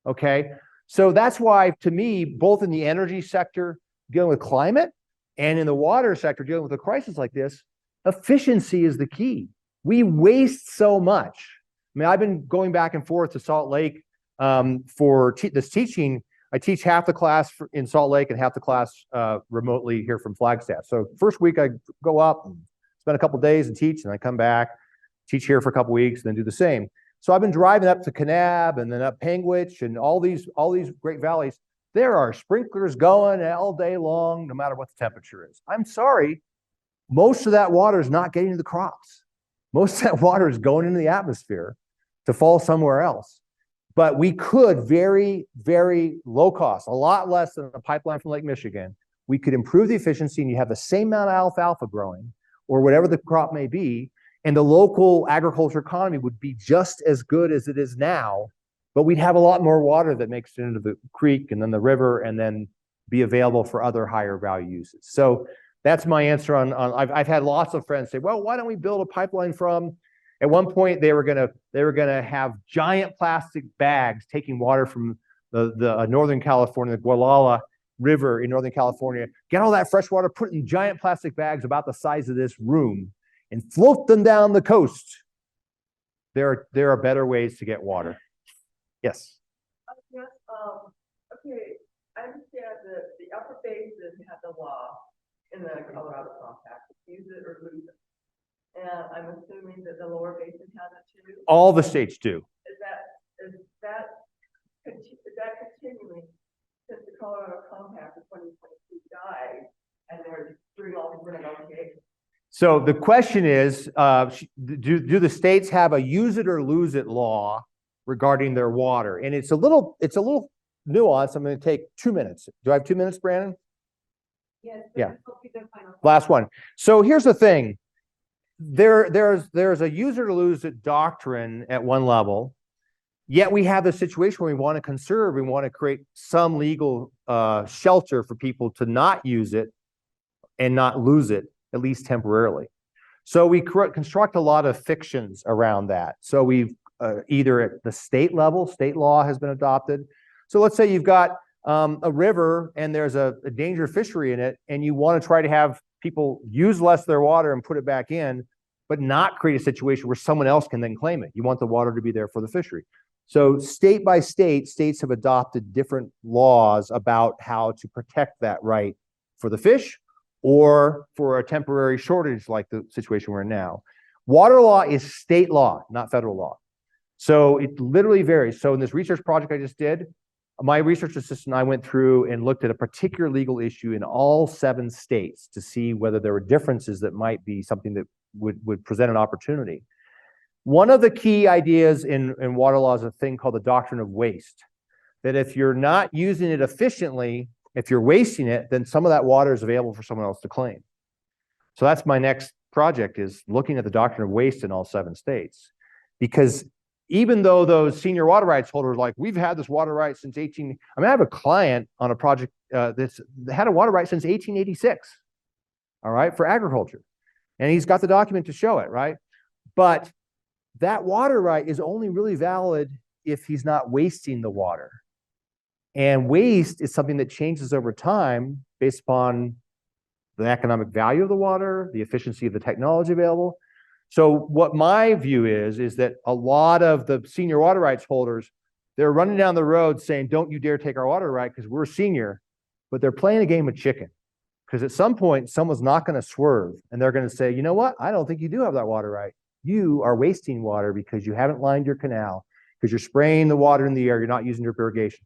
Okay. So that's why, to me, both in the energy sector, dealing with climate, and in the water sector, dealing with a crisis like this, efficiency is the key. We waste so much. I mean, I've been going back and forth to Salt Lake for this teaching. I teach half the class in Salt Lake and half the class remotely here from Flagstaff. So first week I go up and spend a couple days and teach, and I come back, teach here for a couple weeks, and then do the same. So I've been driving up to Kanab and then up Panguitch and all these great valleys. There are sprinklers going all day long, no matter what the temperature is. I'm sorry, most of that water is not getting to the crops. Most of that water is going into the atmosphere to fall somewhere else. But we could very, very low cost, a lot less than a pipeline from Lake Michigan. We could improve the efficiency, and you have the same amount of alfalfa growing or whatever the crop may be. And the local agriculture economy would be just as good as it is now, but we'd have a lot more water that makes it into the creek and then the river and then be available for other higher value uses. So that's my answer on I've had lots of friends say, well, why don't we build a pipeline from, at one point they were gonna have giant plastic bags taking water from the Northern California, the Gualala River in Northern California, get all that fresh water, put it in giant plastic bags about the size of this room, and float them down the coast. There are better ways to get water. Yes. Yes, okay, I understand that the upper basin had the law in the Colorado Compact, use it or lose it. And I'm assuming that the lower basin has it too? All the states do. Is that continuing since the Colorado Compact of 2022 died and they're doing all these renegotiations? So the question is, do the states have a use it or lose it law regarding their water? And it's a little nuanced. I'm going to take 2 minutes. Do I have 2 minutes, Brandon? Yes. Yeah. Last one. So here's the thing. there's a use it or lose it doctrine at one level, yet we have the situation where we want to conserve, we want to create some legal shelter for people to not use it and not lose it, at least temporarily. So we construct a lot of fictions around that. So we've either at the state level, state law has been adopted. So let's say you've got a river and there's a danger fishery in it, and you want to try to have people use less of their water and put it back in, but not create a situation where someone else can then claim it. You want the water to be there for the fishery. So state by state, states have adopted different laws about how to protect that right for the fish or for a temporary shortage like the situation we're in now. Water law is state law, not federal law. So it literally varies. So in this research project I just did, my research assistant and I went through and looked at a particular legal issue in all 7 states to see whether there were differences that might be something that would present an opportunity. One of the key ideas in water law is a thing called the doctrine of waste, that if you're not using it efficiently, if you're wasting it, then some of that water is available for someone else to claim. So that's my next project, is looking at the doctrine of waste in all 7 states. Because even though those senior water rights holders, like, we've had this water right since I have a client on a project that's had a water right since 1886, all right, for agriculture. And he's got the document to show it, right? But that water right is only really valid if he's not wasting the water. And waste is something that changes over time based upon the economic value of the water, the efficiency of the technology available. So what my view is that a lot of the senior water rights holders, they're running down the road saying, don't you dare take our water right because we're senior, but they're playing a game of chicken. Because at some point, someone's not going to swerve and they're going to say, you know what? I don't think you do have that water right. You are wasting water because you haven't lined your canal, because you're spraying the water in the air, you're not using drip irrigation.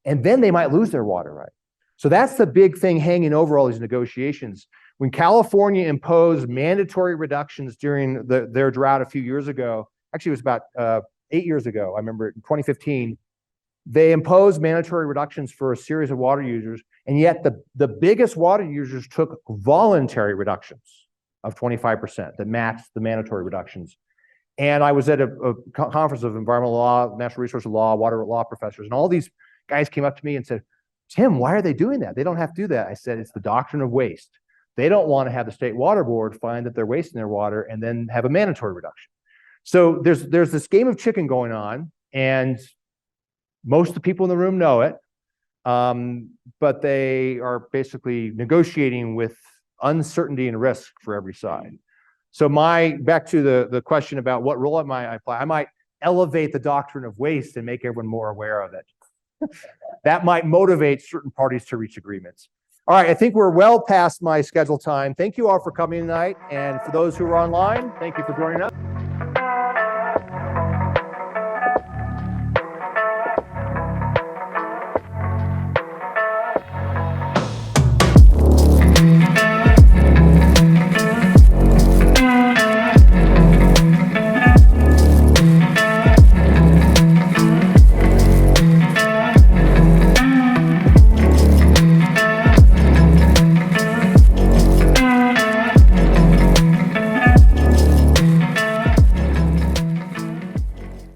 And then they might lose their water right. So that's the big thing hanging over all these negotiations. When California imposed mandatory reductions during their drought a few years ago, actually it was about 8 years ago, I remember in 2015, they imposed mandatory reductions for a series of water users, and yet the biggest water users took voluntary reductions of 25% that matched the mandatory reductions. And I was at a conference of environmental law, natural resource law, water law professors, and all these guys came up to me and said, Tim, why are they doing that? They don't have to do that. I said, it's the doctrine of waste. They don't want to have the state water board find that they're wasting their water and then have a mandatory reduction. So there's this game of chicken going on, and most of the people in the room know it, but they are basically negotiating with uncertainty and risk for every side. So back to the question about what role I might play, I might elevate the doctrine of waste and make everyone more aware of it. That might motivate certain parties to reach agreements. All right, I think we're well past my scheduled time. Thank you all for coming tonight. And for those who are online, thank you for joining us.